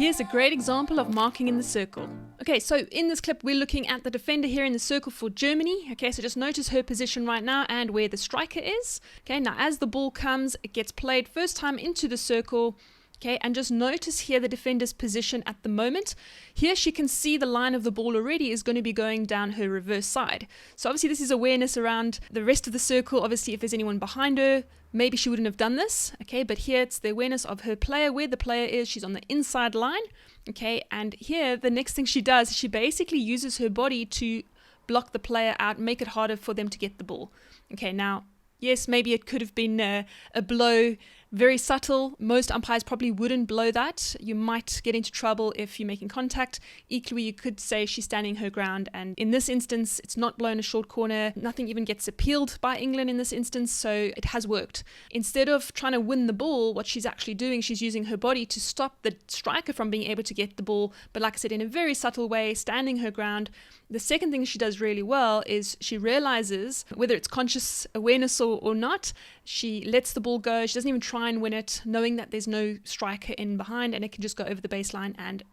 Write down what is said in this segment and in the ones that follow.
Here's a great example of marking in the circle. Okay, so in this clip, we're looking at the defender here in the circle for Germany. Okay, so just notice her position right now and where the striker is. Okay, now as the ball comes, it gets played first time into the circle. Okay, and just notice here the defender's position at the moment. Here she can see the line of the ball already is going to be going down her reverse side. So obviously this is awareness around the rest of the circle. Obviously if there's anyone behind her, maybe she wouldn't have done this. Okay, but here it's the awareness of her player, where the player is. She's on the inside line. Okay, and here the next thing she does, she basically uses her body to block the player out, make it harder for them to get the ball. Okay, now, yes, maybe it could have been a blow, very subtle. Most umpires probably wouldn't blow that. You might get into trouble if you're making contact. Equally, you could say she's standing her ground, and in this instance, it's not blown a short corner. Nothing even gets appealed by England in this instance, so it has worked. Instead of trying to win the ball, what she's actually doing, she's using her body to stop the striker from being able to get the ball, but like I said, in a very subtle way, standing her ground. The second thing she does really well is she realizes, whether it's conscious awareness or not, she lets the ball go. She doesn't even try and win it, knowing that there's no striker in behind and it can just go over the baseline and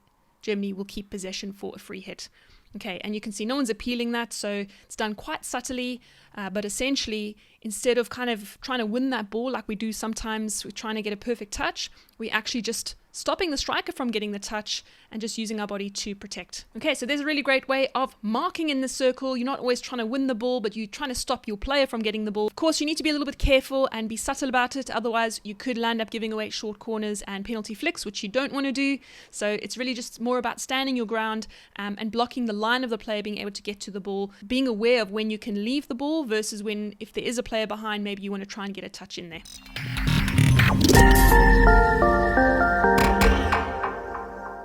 Germany will keep possession for a free hit. Okay, and you can see no one's appealing that, so it's done quite subtly, but essentially, instead of kind of trying to win that ball like we do sometimes, we're trying to get a perfect touch, we actually just stopping the striker from getting the touch and just using our body to protect. Okay, so there's a really great way of marking in the circle. You're not always trying to win the ball, but you're trying to stop your player from getting the ball. Of course, you need to be a little bit careful and be subtle about it. Otherwise, you could land up giving away short corners and penalty flicks, which you don't want to do. So it's really just more about standing your ground and blocking the line of the player being able to get to the ball, being aware of when you can leave the ball versus when, if there is a player behind, maybe you want to try and get a touch in there.